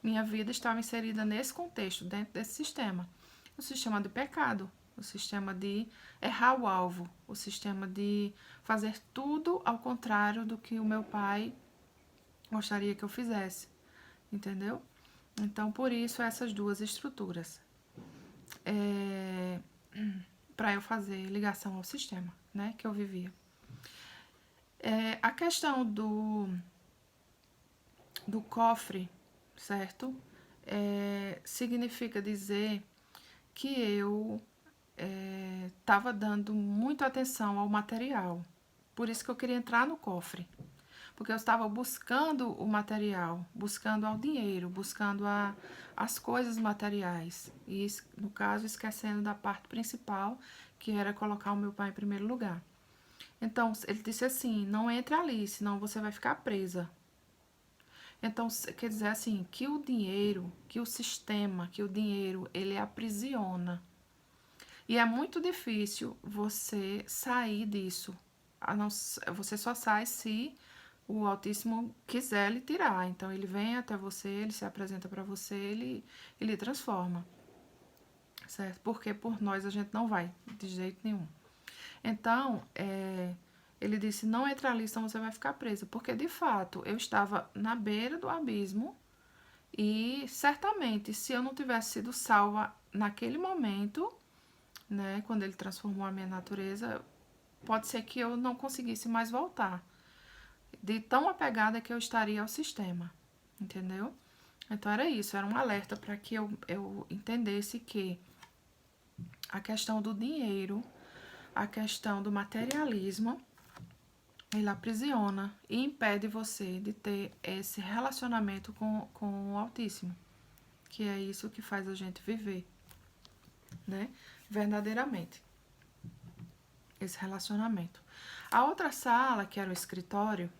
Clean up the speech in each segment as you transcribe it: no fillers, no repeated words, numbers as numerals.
minha vida estava inserida nesse contexto, dentro desse sistema. O sistema de pecado, o sistema de errar o alvo, o sistema de fazer tudo ao contrário do que o meu pai gostaria que eu fizesse, entendeu? Então, por isso, essas duas estruturas. Para eu fazer ligação ao sistema, né, que eu vivia. A questão do cofre, certo? Significa dizer que eu estava dando muita atenção ao material. Por isso que eu queria entrar no cofre. Porque eu estava buscando o material, buscando o dinheiro, buscando as coisas materiais. E, no caso, esquecendo da parte principal, que era colocar o meu pai em primeiro lugar. Então, ele disse assim, não entre ali, senão você vai ficar presa. Então, quer dizer assim, que o dinheiro, que o sistema, que o dinheiro, ele aprisiona. E é muito difícil você sair disso. Você só sai se o Altíssimo quiser lhe tirar. Então, ele vem até você, ele se apresenta para você, ele transforma. Certo? Porque por nós a gente não vai, de jeito nenhum. Então, ele disse, não entra ali, senão você vai ficar presa. Porque, de fato, eu estava na beira do abismo e, certamente, se eu não tivesse sido salva naquele momento, né, quando ele transformou a minha natureza, pode ser que eu não conseguisse mais voltar. De tão apegada que eu estaria ao sistema, entendeu? Então, era isso, era um alerta para que eu entendesse que a questão do dinheiro, a questão do materialismo, ele aprisiona e impede você de ter esse relacionamento com o Altíssimo, que é isso que faz a gente viver, né? Verdadeiramente, esse relacionamento. A outra sala, que era o escritório,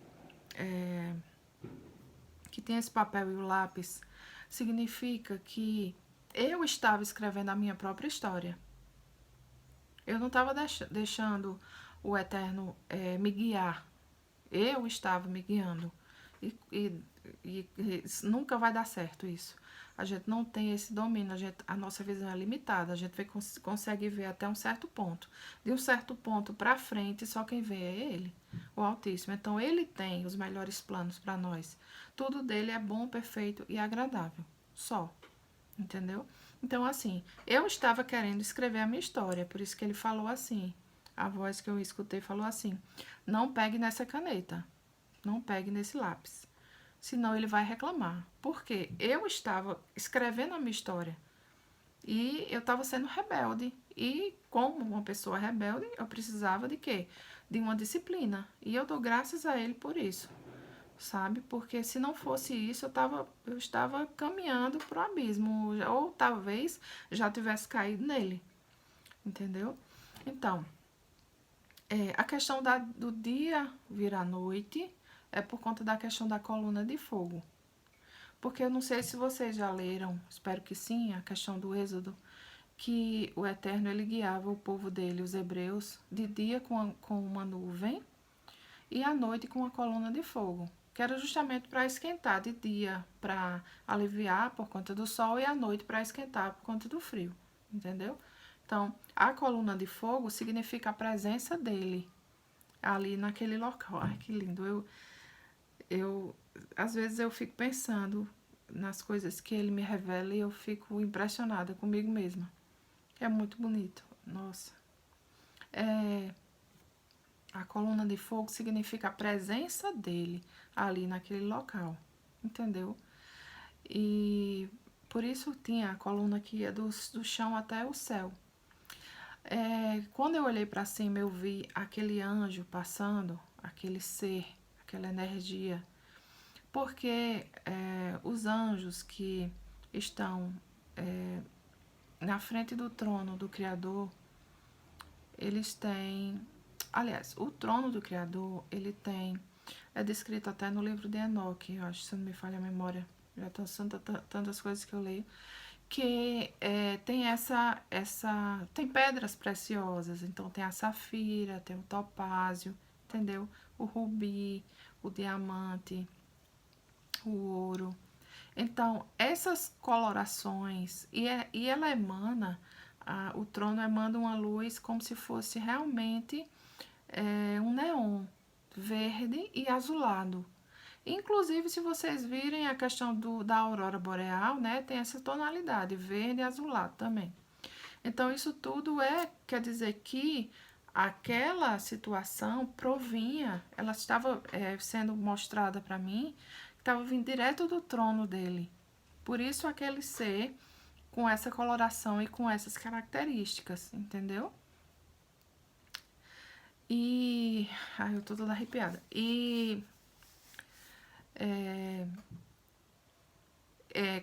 que tem esse papel e o lápis, significa que eu estava escrevendo a minha própria história. Eu não estava deixando o Eterno me guiar. Eu estava me guiando. E nunca vai dar certo isso. A gente não tem esse domínio, a nossa visão é limitada. A gente consegue ver até um certo ponto. De um certo ponto para frente, só quem vê é Ele, o Altíssimo. Então, Ele tem os melhores planos para nós. Tudo dele é bom, perfeito e agradável. Só. Entendeu? Então, assim, eu estava querendo escrever a minha história, por isso que ele falou assim. A voz que eu escutei falou assim: não pegue nessa caneta, não pegue nesse lápis, senão ele vai reclamar. Porque eu estava escrevendo a minha história e eu estava sendo rebelde. E, como uma pessoa rebelde, eu precisava de quê? De uma disciplina. E eu dou graças a ele por isso, sabe? Porque se não fosse isso, eu estava caminhando pro abismo, ou talvez já tivesse caído nele, entendeu? Então, a questão do dia virar noite é por conta da questão da coluna de fogo. Porque eu não sei se vocês já leram, espero que sim, a questão do Êxodo, que o Eterno ele guiava o povo dele, os hebreus, de dia com uma nuvem e à noite com uma coluna de fogo, que era justamente para esquentar, de dia para aliviar por conta do sol e à noite para esquentar por conta do frio, entendeu? Então, a coluna de fogo significa a presença dele ali naquele local. Ai, que lindo. Às vezes eu fico pensando nas coisas que ele me revela e eu fico impressionada comigo mesma. É muito bonito. Nossa. A coluna de fogo significa a presença dele ali naquele local, entendeu? E por isso tinha a coluna que ia do chão até o céu. Quando eu olhei para cima, eu vi aquele anjo passando, aquele ser, aquela energia, porque os anjos que estão na frente do trono do Criador, eles têm. Aliás, o trono do Criador, ele tem. É descrito até no livro de Enoque, eu acho, se não me falha a memória. Já são tantas coisas que eu leio. Que tem tem pedras preciosas. Então, tem a safira, tem o topázio, entendeu? O rubi, o diamante, o ouro. Então, essas colorações, e ela emana, o trono emana uma luz como se fosse realmente um neon verde e azulado. Inclusive, se vocês virem a questão da aurora boreal, né, tem essa tonalidade, verde e azulado também. Então, isso tudo quer dizer que aquela situação provinha, ela estava sendo mostrada para mim, estava vindo direto do trono dele. Por isso, aquele ser com essa coloração e com essas características, entendeu? E. Ai, eu tô toda arrepiada. E.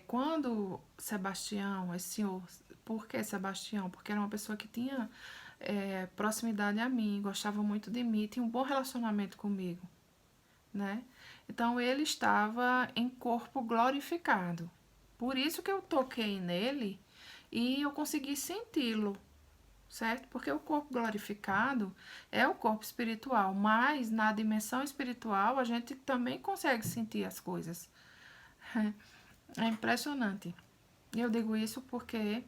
Quando Sebastião, esse senhor, por que Sebastião? Porque era uma pessoa que tinha proximidade a mim, gostava muito de mim, tinha um bom relacionamento comigo, né? Então ele estava em corpo glorificado. Por isso que eu toquei nele e eu consegui senti-lo, certo? Porque o corpo glorificado é o corpo espiritual, mas na dimensão espiritual a gente também consegue sentir as coisas. É impressionante. E eu digo isso porque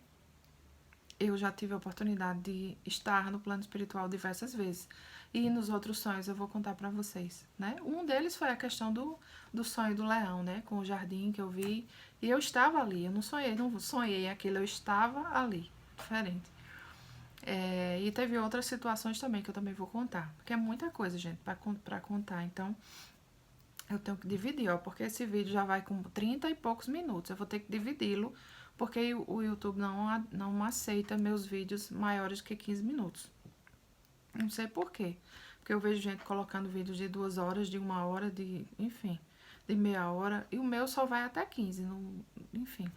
eu já tive a oportunidade de estar no plano espiritual diversas vezes. E nos outros sonhos eu vou contar para vocês, né? Um deles foi a questão do sonho do leão, né? Com o jardim que eu vi. E eu estava ali. Eu não sonhei aquilo, eu estava ali. Diferente. E teve outras situações também que eu também vou contar. Porque é muita coisa, gente, para contar. Então, eu tenho que dividir, ó, porque esse vídeo já vai com 30 e poucos minutos. Eu vou ter que dividi-lo, porque o YouTube não aceita meus vídeos maiores que 15 minutos. Não sei por quê. Porque eu vejo gente colocando vídeos de 2 horas, de 1 hora, enfim, de meia hora. E o meu só vai até 15, enfim.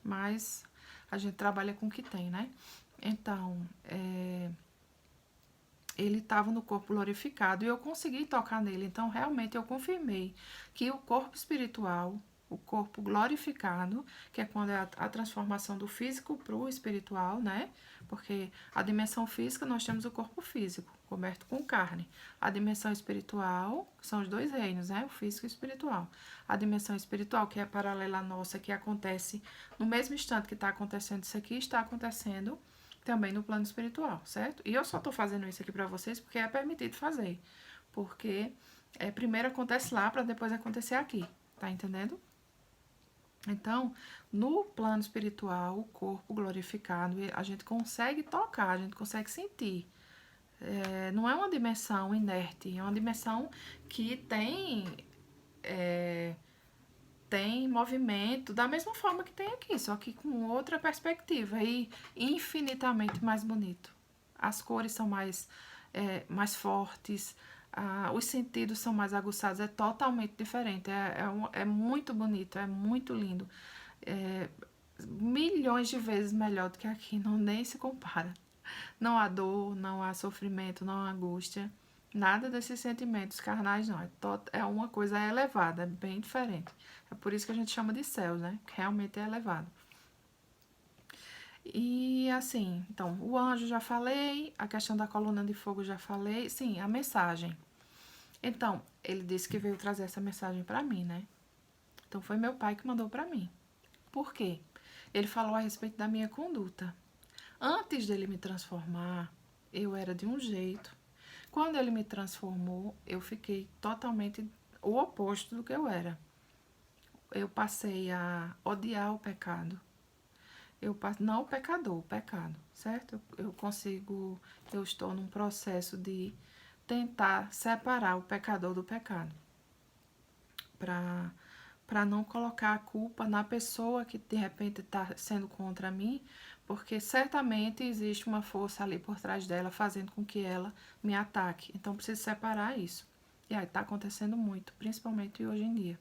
Mas a gente trabalha com o que tem, né? Então, ele estava no corpo glorificado e eu consegui tocar nele. Então, realmente, eu confirmei que o corpo espiritual, o corpo glorificado, que é quando é a transformação do físico para o espiritual, né? Porque a dimensão física, nós temos o corpo físico, coberto com carne. A dimensão espiritual, são os dois reinos, né? O físico e o espiritual. A dimensão espiritual, que é paralela à nossa, que acontece no mesmo instante que está acontecendo isso aqui, está acontecendo também no plano espiritual, certo? E eu só tô fazendo isso aqui para vocês porque é permitido fazer. Porque primeiro acontece lá para depois acontecer aqui, tá entendendo? Então, no plano espiritual, o corpo glorificado, a gente consegue tocar, a gente consegue sentir. Não é uma dimensão inerte, é uma dimensão que tem movimento da mesma forma que tem aqui, só que com outra perspectiva e infinitamente mais bonito. As cores são mais fortes, os sentidos são mais aguçados, é totalmente diferente, é muito bonito, é muito lindo. Milhões de vezes melhor do que aqui, não nem se compara. Não há dor, não há sofrimento, não há angústia, nada desses sentimentos carnais não, é uma coisa elevada, é bem diferente. É por isso que a gente chama de céus, né? Que realmente é elevado. E assim, então, o anjo já falei, a questão da coluna de fogo já falei, sim, a mensagem. Então, ele disse que veio trazer essa mensagem para mim, né? Então, foi meu pai que mandou para mim. Por quê? Ele falou a respeito da minha conduta. Antes dele me transformar, eu era de um jeito. Quando ele me transformou, eu fiquei totalmente o oposto do que eu era. Eu passei a odiar o pecado. Não o pecador, o pecado, certo? Eu estou num processo de tentar separar o pecador do pecado. Para não colocar a culpa na pessoa que de repente está sendo contra mim, porque certamente existe uma força ali por trás dela fazendo com que ela me ataque. Então preciso separar isso. E aí está acontecendo muito, principalmente hoje em dia,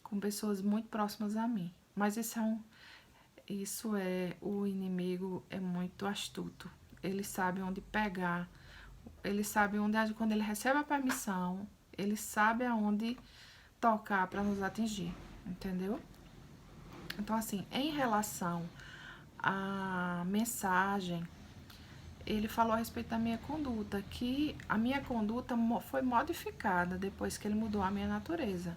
com pessoas muito próximas a mim. Mas o inimigo é muito astuto. Ele sabe onde pegar, ele sabe onde, quando ele recebe a permissão, ele sabe aonde tocar para nos atingir, entendeu? Então, assim, em relação à mensagem, ele falou a respeito da minha conduta, que a minha conduta foi modificada depois que ele mudou a minha natureza.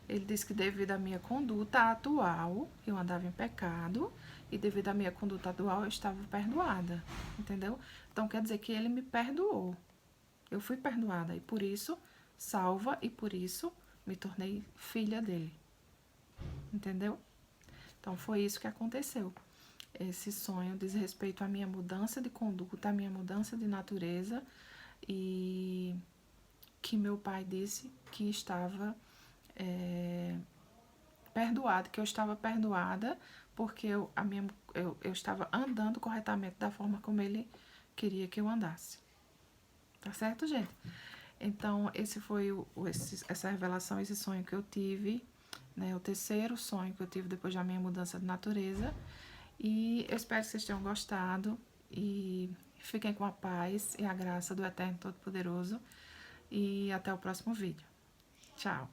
Ele disse que devido à minha conduta atual, eu andava em pecado, e devido à minha conduta atual, eu estava perdoada, entendeu? Então, quer dizer que ele me perdoou. Eu fui perdoada, e por isso, salva, e por isso, me tornei filha dele, entendeu? Então, foi isso que aconteceu. Esse sonho diz respeito à minha mudança de conduta, à minha mudança de natureza, e que meu pai disse que estava perdoada, que eu estava perdoada porque eu estava andando corretamente da forma como ele queria que eu andasse. Tá certo, gente? Então, esse foi essa revelação, esse sonho que eu tive, né? O terceiro sonho que eu tive depois da minha mudança de natureza. E eu espero que vocês tenham gostado. E fiquem com a paz e a graça do Eterno Todo-Poderoso. E até o próximo vídeo. Tchau!